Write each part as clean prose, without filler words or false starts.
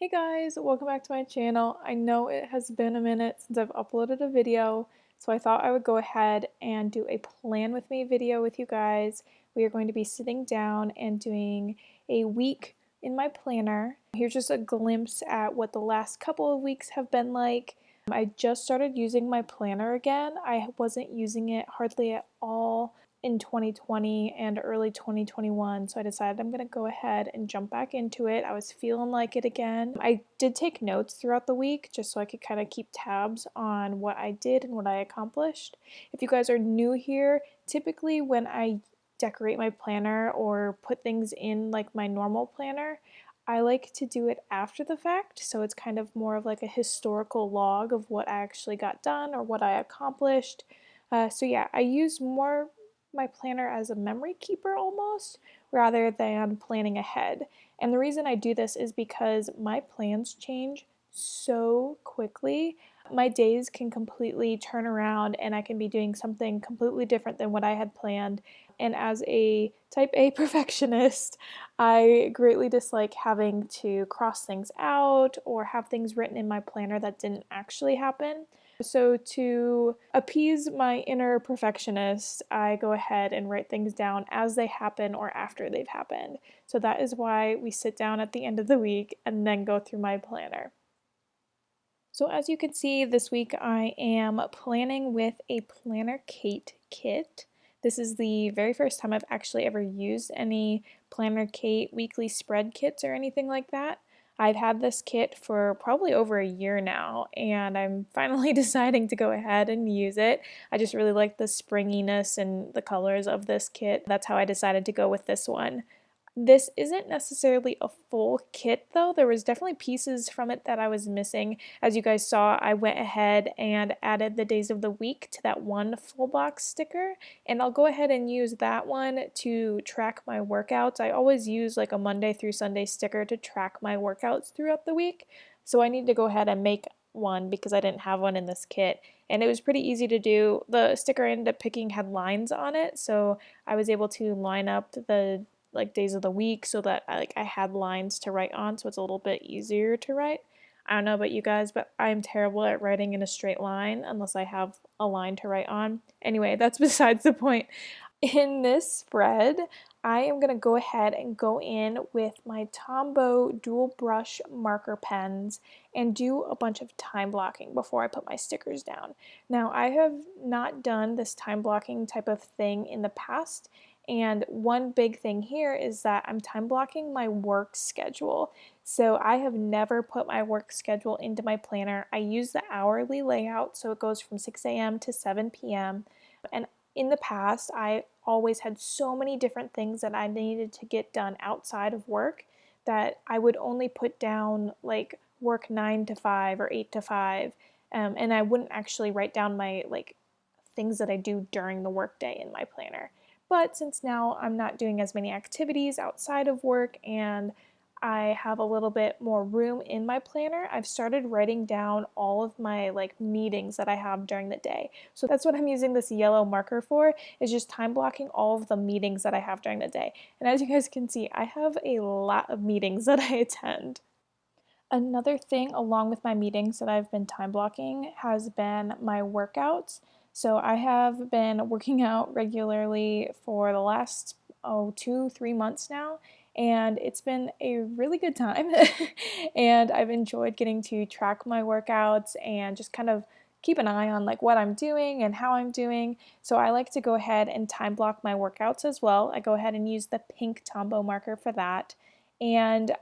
Hey guys, welcome back to my channel. I know it has been a minute since I've uploaded a video, so I thought I would go ahead and do a plan with me video with you guys. We are going to be sitting down and doing a week in my planner. Here's just a glimpse at what the last couple of weeks have been like. I just started using my planner again. I wasn't using it hardly at all in 2020 and early 2021, so I decided I'm gonna go ahead and jump back into it. I was feeling like it again. I did take notes throughout the week just so I could kind of keep tabs on what I did and what I accomplished. If you guys are new here, typically when I decorate my planner or put things in like my normal planner, I like to do it after the fact, so it's kind of more of like a historical log of what I actually got done or what I accomplished. So yeah, I use more my planner as a memory keeper almost, rather than planning ahead. And the reason I do this is because my plans change so quickly. My days can completely turn around and I can be doing something completely different than what I had planned. And as a type A perfectionist, I greatly dislike having to cross things out or have things written in my planner that didn't actually happen. So to appease my inner perfectionist, I go ahead and write things down as they happen or after they've happened. So that is why we sit down at the end of the week and then go through my planner. So as you can see, this week I am planning with a Planner Kate kit. This is the very first time I've actually ever used any Planner Kate weekly spread kits or anything like that. I've had this kit for probably over a year now, and I'm finally deciding to go ahead and use it. I just really like the springiness and the colors of this kit. That's how I decided to go with this one. This isn't necessarily a full kit though. There was definitely pieces from it that I was missing. As you guys saw, I went ahead and added the days of the week to that one full box sticker, and I'll go ahead and use that one to track my workouts. I always use like a Monday through Sunday sticker to track my workouts throughout the week. So I need to go ahead and make one because I didn't have one in this kit, and it was pretty easy to do. The sticker I ended up picking had lines on it, so I was able to line up the days of the week so that I had lines to write on, so it's a little bit easier to write. I don't know about you guys, but I'm terrible at writing in a straight line unless I have a line to write on. Anyway, that's besides the point. In this spread, I am going to go ahead and go in with my Tombow dual brush marker pens and do a bunch of time blocking before I put my stickers down. Now, I have not done this time blocking type of thing in the past, and one big thing here is that I'm time blocking my work schedule. So I have never put my work schedule into my planner. I use the hourly layout, so it goes from 6 a.m. to 7 p.m. And in the past, I always had so many different things that I needed to get done outside of work that I would only put down like work 9 to 5 or 8 to 5, and I wouldn't actually write down my things that I do during the workday in my planner. But since now I'm not doing as many activities outside of work and I have a little bit more room in my planner, I've started writing down all of my meetings that I have during the day. So that's what I'm using this yellow marker for, is just time blocking all of the meetings that I have during the day. And as you guys can see, I have a lot of meetings that I attend. Another thing along with my meetings that I've been time blocking has been my workouts. So I have been working out regularly for the last 2-3 months now, and it's been a really good time. And I've enjoyed getting to track my workouts and just kind of keep an eye on what I'm doing and how I'm doing. So I like to go ahead and time block my workouts as well. I go ahead and use the pink Tombow marker for that. And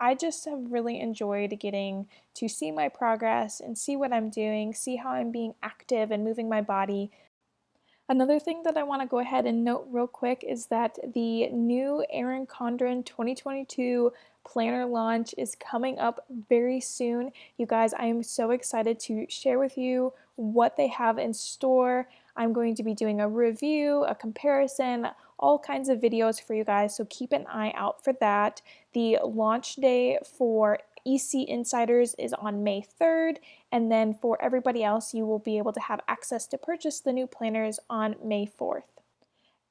I just have really enjoyed getting to see my progress and see what I'm doing, see how I'm being active and moving my body. Another thing that I want to go ahead and note real quick is that the new ERIN CONDREN 2022 planner launch is coming up very soon. You guys, I am so excited to share with you what they have in store. I'm going to be doing a review, a comparison, all kinds of videos for you guys, so keep an eye out for that. The launch day for EC Insiders is on May 3rd, and then for everybody else, you will be able to have access to purchase the new planners on May 4th.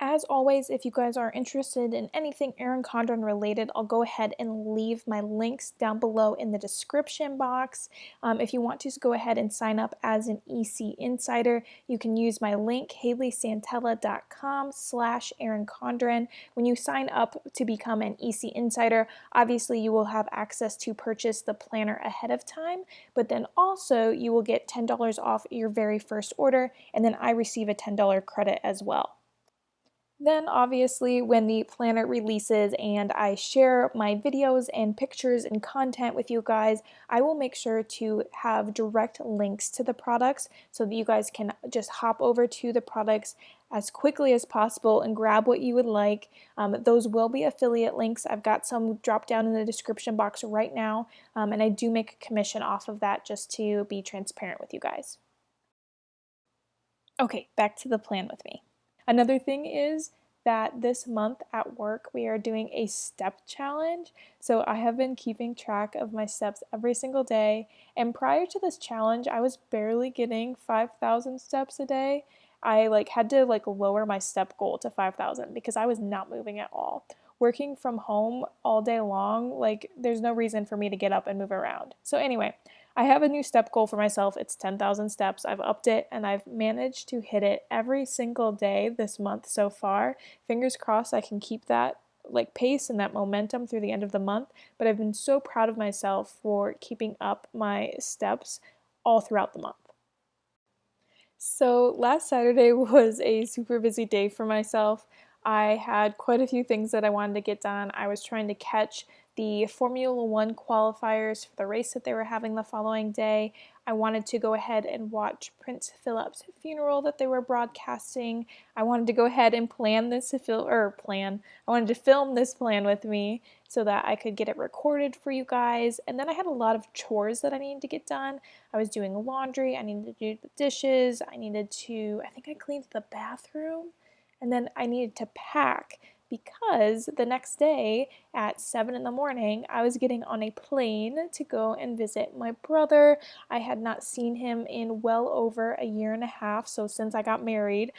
As always, if you guys are interested in anything Erin Condren related, I'll go ahead and leave my links down below in the description box. If you want to go ahead and sign up as an EC Insider, you can use my link, haylesantella.com/Erin Condren. When you sign up to become an EC Insider, obviously you will have access to purchase the planner ahead of time, but then also you will get $10 off your very first order, and then I receive a $10 credit as well. Then obviously when the planner releases and I share my videos and pictures and content with you guys, I will make sure to have direct links to the products so that you guys can just hop over to the products as quickly as possible and grab what you would like. Those will be affiliate links. I've got some dropped down in the description box right now, and I do make a commission off of that just to be transparent with you guys. Okay, back to the plan with me. Another thing is that this month at work we are doing a step challenge. So I have been keeping track of my steps every single day, and prior to this challenge I was barely getting 5,000 steps a day. I had to lower my step goal to 5,000 because I was not moving at all. Working from home all day long, there's no reason for me to get up and move around. So anyway, I have a new step goal for myself. It's 10,000 steps. I've upped it and I've managed to hit it every single day this month so far. Fingers crossed I can keep that pace and that momentum through the end of the month, but I've been so proud of myself for keeping up my steps all throughout the month. So last Saturday was a super busy day for myself. I had quite a few things that I wanted to get done. I was trying to catch the Formula One qualifiers for the race that they were having the following day. I wanted to go ahead and watch Prince Philip's funeral that they were broadcasting. I wanted to go ahead and plan this I wanted to film this plan with me so that I could get it recorded for you guys. And then I had a lot of chores that I needed to get done. I was doing laundry, I needed to do the dishes, I think I cleaned the bathroom, and then I needed to pack because the next day at 7 in the morning, I was getting on a plane to go and visit my brother. I had not seen him in well over a year and a half, so since I got married.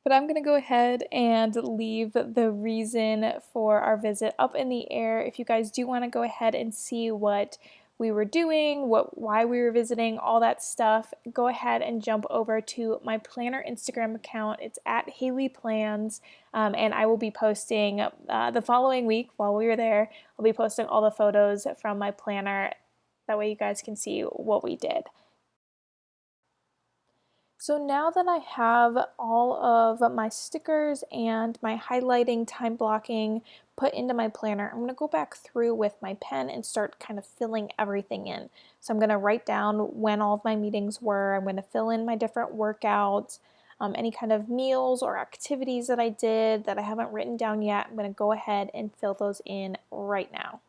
But I'm going to go ahead and leave the reason for our visit up in the air. If you guys do want to go ahead and see what we were doing, why we were visiting, all that stuff, go ahead and jump over to my planner Instagram account. It's at Hayle Plans, and I will be posting the following week while we were there. I'll be posting all the photos from my planner. That way you guys can see what we did. So now that I have all of my stickers and my highlighting, time blocking put into my planner, I'm going to go back through with my pen and start kind of filling everything in. So I'm going to write down when all of my meetings were. I'm going to fill in my different workouts, any kind of meals or activities that I did that I haven't written down yet. I'm going to go ahead and fill those in right now.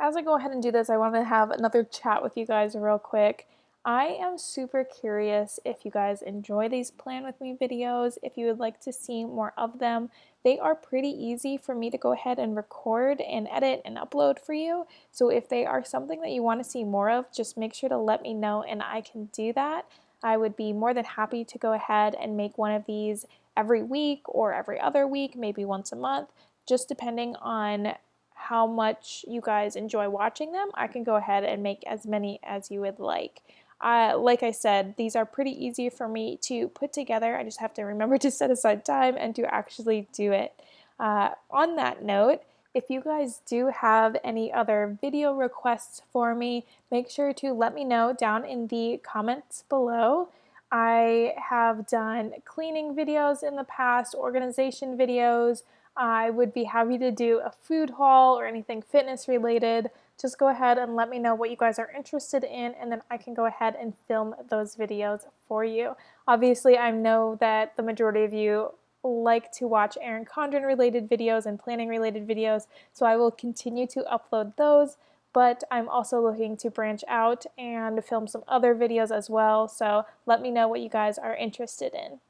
As I go ahead and do this, I want to have another chat with you guys real quick. I am super curious if you guys enjoy these plan with me videos, if you would like to see more of them. They are pretty easy for me to go ahead and record and edit and upload for you. So if they are something that you want to see more of, just make sure to let me know and I can do that. I would be more than happy to go ahead and make one of these every week or every other week, maybe once a month, just depending on how much you guys enjoy watching them. I can go ahead and make as many as you would like. Like I said, these are pretty easy for me to put together. I just have to remember to set aside time and to actually do it. On that note, if you guys do have any other video requests for me, make sure to let me know down in the comments below. I have done cleaning videos in the past, organization videos. I would be happy to do a food haul or anything fitness related. Just go ahead and let me know what you guys are interested in, and then I can go ahead and film those videos for you. Obviously, I know that the majority of you like to watch Erin Condren related videos and planning related videos, so I will continue to upload those, but I'm also looking to branch out and film some other videos as well, so let me know what you guys are interested in.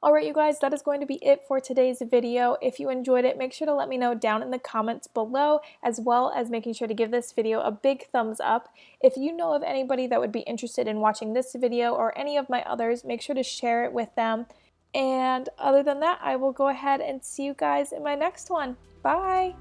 Alright you guys, that is going to be it for today's video. If you enjoyed it, make sure to let me know down in the comments below, as well as making sure to give this video a big thumbs up. If you know of anybody that would be interested in watching this video or any of my others, make sure to share it with them. And other than that, I will go ahead and see you guys in my next one. Bye!